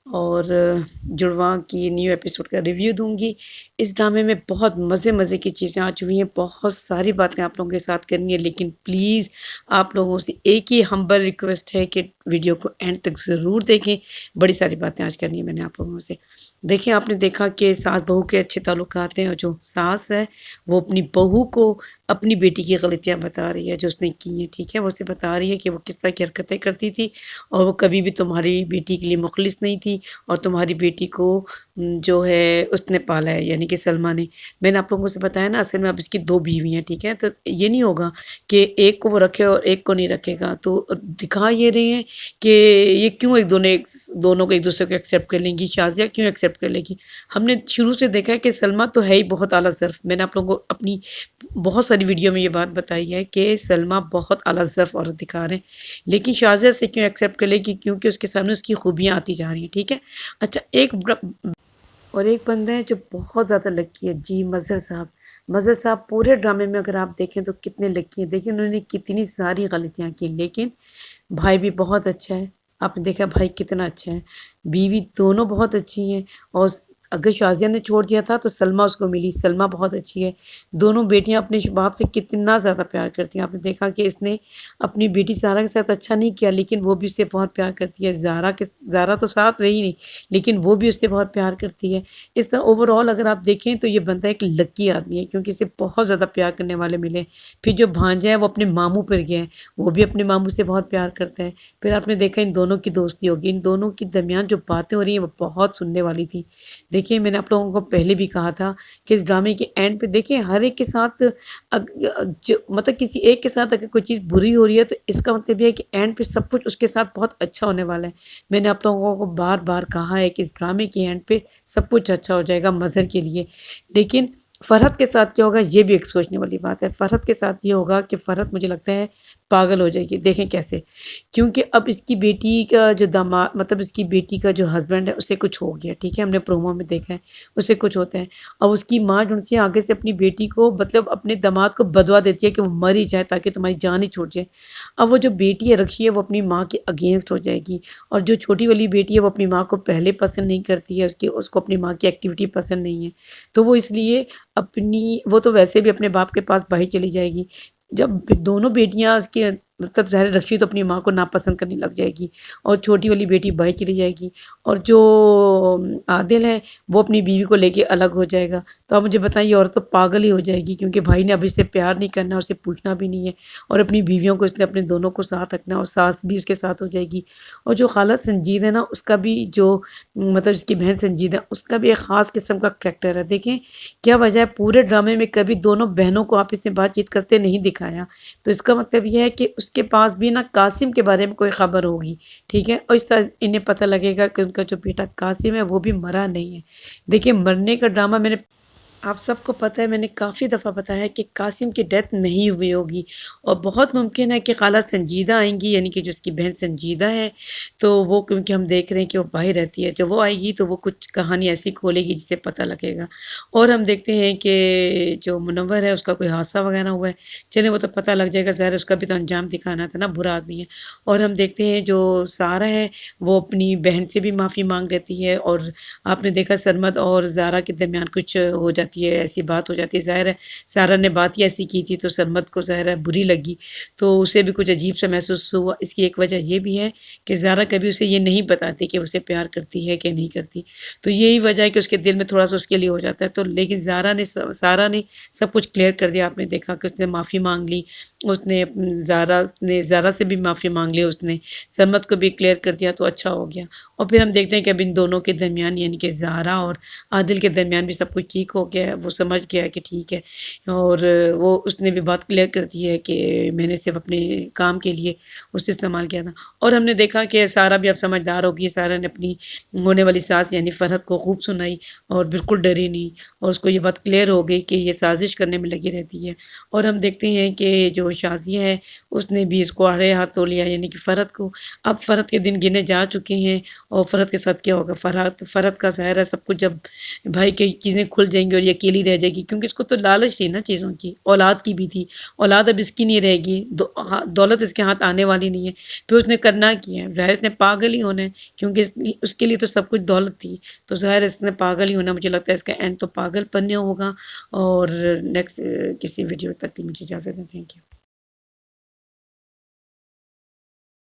اور جڑواں کی new episode کا ریویو دوں گی۔ اس ڈرامے میں بہت مزے کی چیزیں آ چکی ہیں، بہت ساری باتیں آپ لوگوں کے ساتھ کرنی ہے، لیکن پلیز آپ لوگوں سے ایک ہی ہمبل ریکویسٹ ہے کہ ویڈیو کو اینڈ تک ضرور دیکھیں۔ بڑی ساری باتیں آج کرنی ہے میں نے آپ لوگوں سے۔ دیکھیں، آپ نے دیکھا کہ ساس بہو کے اچھے تعلقات ہیں، اور جو ساس ہے وہ اپنی بہو کو اپنی بیٹی کی غلطیاں بتا رہی ہے جو اس نے کی ہیں، ٹھیک ہے، وہ اسے بتا رہی ہے کہ وہ کس طرح کی حرکتیں کرتی تھی، اور وہ کبھی بھی تمہاری بیٹی کے لیے مخلص نہیں تھی، اور تمہاری بیٹی کو جو ہے اس نے پالا ہے، یعنی کہ سلمیٰ نے۔ میں نے آپ لوگوں سے بتایا نا، اصل میں اب اس کی 2 بیوی ہیں، ٹھیک ہے، تو یہ نہیں ہوگا کہ ایک کو وہ رکھے اور ایک کو نہیں رکھے گا۔ تو دکھا یہ رہے ہیں کہ یہ کیوں دونوں کو ایک دوسرے کو ایکسیپٹ کر لیں گی، شازیہ کیوں ایکسیپٹ کر لے گی۔ ہم نے شروع سے دیکھا ہے کہ سلمیٰ تو ہے ہی بہت اعلیٰ ظرف، میں نے آپ لوگوں کو اپنی بہت ساری ویڈیو میں یہ بات بتائی ہے کہ سلمیٰ بہت اعلیٰ ظرف عورت دکھا رہے ہیں، لیکن شازیہ سے کیوں ایکسیپٹ کر لے گی، کیونکہ اس کے سامنے اس کی خوبیاں آتی جا رہی ہیں، ٹھیک ہے۔ اچھا، اور ایک بندہ ہے جو بہت زیادہ لکی ہے، جی مظہر صاحب۔ مظہر صاحب پورے ڈرامے میں اگر آپ دیکھیں تو کتنے لکی ہیں، دیکھیں انہوں نے کتنی ساری غلطیاں کی، لیکن بھائی بھی بہت اچھا ہے۔ آپ نے دیکھا بھائی کتنا اچھا ہے، بیوی دونوں بہت اچھی ہیں، اور اگر شازیہ نے چھوڑ دیا تھا تو سلمیٰ اس کو ملی، سلمیٰ بہت اچھی ہے۔ دونوں بیٹیاں اپنے باپ سے کتنا زیادہ پیار کرتی ہیں۔ آپ نے دیکھا کہ اس نے اپنی بیٹی سارہ کے ساتھ اچھا نہیں کیا، لیکن وہ بھی اس سے بہت پیار کرتی ہے۔ زارا تو ساتھ رہی نہیں، لیکن وہ بھی اس سے بہت پیار کرتی ہے۔ اس طرح اوور آل اگر آپ دیکھیں تو یہ بندہ ایک لکی آدمی ہے، کیونکہ اسے بہت زیادہ پیار کرنے والے ملے۔ پھر جو بھانجا ہے وہ اپنے ماموں پر گیا ہے، وہ بھی اپنے ماموں سے بہت پیار کرتا ہے۔ پھر آپ نے دیکھا ان دونوں کی دوستی ہوگی، ان دونوں کے درمیان جو باتیں ہو رہی ہیں وہ بہت سننے والی تھی۔ دیکھیں، میں نے آپ لوگوں کو پہلے بھی کہا تھا کہ اس ڈرامے کے اینڈ پہ دیکھیں ہر ایک کے ساتھ مطلب کسی ایک کے ساتھ اگر کوئی چیز بری ہو رہی ہے تو اس کا مطلب یہ ہے کہ اینڈ پہ سب کچھ اس کے ساتھ بہت اچھا ہونے والا ہے۔ میں نے آپ لوگوں کو بار بار کہا ہے کہ اس ڈرامے کے اینڈ پہ سب کچھ اچھا ہو جائے گا مظہر کے لیے، لیکن فرحت کے ساتھ کیا ہوگا یہ بھی ایک سوچنے والی بات ہے۔ فرحت کے ساتھ یہ ہوگا کہ فرحت مجھے لگتا ہے پاگل ہو جائے گی، دیکھیں کیسے، کیونکہ اب اس کی بیٹی کا جو داماد، مطلب اس کی بیٹی کا جو ہسبینڈ ہے اسے کچھ ہو گیا، ٹھیک ہے، ہم نے پرومو میں دیکھا ہے اسے کچھ ہوتا ہے۔ اب اس کی ماں جو سے آگے سے اپنی بیٹی کو، مطلب اپنے داماد کو بدوا دیتی ہے کہ وہ مر ہی جائے تاکہ تمہاری جان ہی چھوٹ جائے۔ اب وہ جو بیٹی ہے رکشی ہے وہ اپنی ماں کے اگینسٹ ہو جائے گی، اور جو چھوٹی والی بیٹی ہے وہ اپنی ماں کو پہلے پسند نہیں کرتی ہے، اس کو اپنی ماں کی ایکٹیویٹی پسند نہیں ہے، تو وہ اس لیے وہ تو ویسے بھی اپنے باپ کے پاس باہر چلی جائے گی۔ جب دونوں بیٹیاں اس کے، مطلب ظاہر رکشی تو اپنی ماں کو ناپسند کرنے لگ جائے گی، اور چھوٹی والی بیٹی باہر چلی جائے گی، اور جو عادل ہے وہ اپنی بیوی کو لے کے الگ ہو جائے گا۔ تو آپ مجھے بتائیں، یہ عورت تو پاگل ہی ہو جائے گی، کیونکہ بھائی نے اب اس سے پیار نہیں کرنا، اسے پوچھنا بھی نہیں ہے، اور اپنی بیویوں کو اس نے اپنے دونوں کو ساتھ رکھنا ہے، اور ساس بھی اس کے ساتھ ہو جائے گی۔ اور جو خالہ سنجید ہے نا، اس کا بھی جو، مطلب اس کی بہن سنجید ہے، اس کا بھی ایک خاص قسم کا کریکٹر ہے۔ دیکھیں کیا وجہ ہے، پورے ڈرامے میں کبھی دونوں بہنوں کو آپس میں بات چیت کرتے نہیں دکھایا، تو اس کا مطلب یہ ہے کہ اس کے پاس بھی نا قاسم کے بارے میں کوئی خبر ہوگی، ٹھیک ہے، اور اس طرح انہیں پتہ لگے گا کہ ان کا جو بیٹا قاسم ہے وہ بھی مرا نہیں ہے۔ دیکھیں، مرنے کا ڈرامہ میں نے، آپ سب کو پتہ ہے، میں نے کافی دفعہ بتایا ہے کہ قاسم کی ڈیتھ نہیں ہوئی ہوگی، اور بہت ممکن ہے کہ خالہ سنجیدہ آئیں گی، یعنی کہ جو اس کی بہن سنجیدہ ہے، تو وہ، کیونکہ ہم دیکھ رہے ہیں کہ وہ باہر رہتی ہے، جب وہ آئے گی تو وہ کچھ کہانی ایسی کھولے گی جسے پتہ لگے گا۔ اور ہم دیکھتے ہیں کہ جو منور ہے اس کا کوئی حادثہ وغیرہ ہوا ہے، چلیں وہ تو پتہ لگ جائے گا، ظاہر اس کا بھی تو انجام دکھانا تھا نا، برا آدمی ہے۔ اور ہم دیکھتے ہیں جو سارہ ہے وہ اپنی بہن سے بھی معافی مانگ لیتی ہے، اور آپ نے دیکھا سرمد اور زارا کے درمیان کچھ ہو جاتی ہے، ایسی بات ہو جاتی ہے، ظاہر ہے سارہ نے بات ہی ایسی کی تھی تو سرمد کو ظاہر ہے بری لگی، تو اسے بھی کچھ عجیب سا محسوس ہوا۔ اس کی ایک وجہ یہ بھی ہے کہ زارا کبھی اسے یہ نہیں بتاتی کہ اسے پیار کرتی ہے کہ نہیں کرتی، تو یہی وجہ ہے کہ اس کے دل میں تھوڑا سا اس کے لیے ہو جاتا ہے۔ تو لیکن سارہ نے سب کچھ کلیئر کر دیا، آپ نے دیکھا کہ اس نے معافی مانگ لی، اس نے زارا سے بھی معافی مانگ لی، اس نے سرمد کو بھی کلیئر کر دیا، تو اچھا ہو گیا۔ اور پھر ہم دیکھتے ہیں کہ اب ان دونوں کے درمیان، یعنی کہ زارا اور عادل کے درمیان بھی سب کچھ ٹھیک ہو گیا ہے، وہ سمجھ گیا ہے کہ ٹھیک ہے، اور اس نے بھی بات کلیئر کر دی ہے کہ میں نے صرف اپنے کام کے لیے اسے استعمال کیا تھا۔ اور ہم نے دیکھا کہ سارہ بھی اب سمجھدار ہوگی، سارہ نے اپنی ہونے والی ساس یعنی فرحت کو خوب سنائی، اور بالکل ڈری نہیں، اور اس کو یہ بات کلیئر ہو گئی کہ یہ سازش کرنے میں لگی رہتی ہے۔ اور ہم دیکھتے ہیں کہ جو شازیہ ہے اس نے بھی اس کو آڑے ہاتھ تو لیا، یعنی کہ فرحت کو، اب فرحت کے دن گنے جا چکے ہیں، اور فرحت کے ساتھ کیا ہوگا، فرحت کا ظاہر ہے سب کچھ جب بھائی کی چیزیں کھل جائیں گی اور یہ اکیلی رہ جائے گی، کیونکہ اس کو تو لالچ تھی نا چیزوں کی، اولاد کی بھی تھی. اولاد اب اس کی نہیں رہے گی، دولت اس کے ہاتھ آنے والی نہیں ہے. پھر اس نے کرنا کیا ہے، ظاہر اس نے پاگل ہی ہونا ہے، کیونکہ اس کے لیے تو سب کچھ دولت تھی. تو ظاہر اس نے پاگل ہی ہونا. مجھے لگتا ہے اس کا اینڈ تو پاگل پنے ہوگا. اور نیکسٹ کسی ویڈیو تک کی مجھے اجازت دیں. Thank you.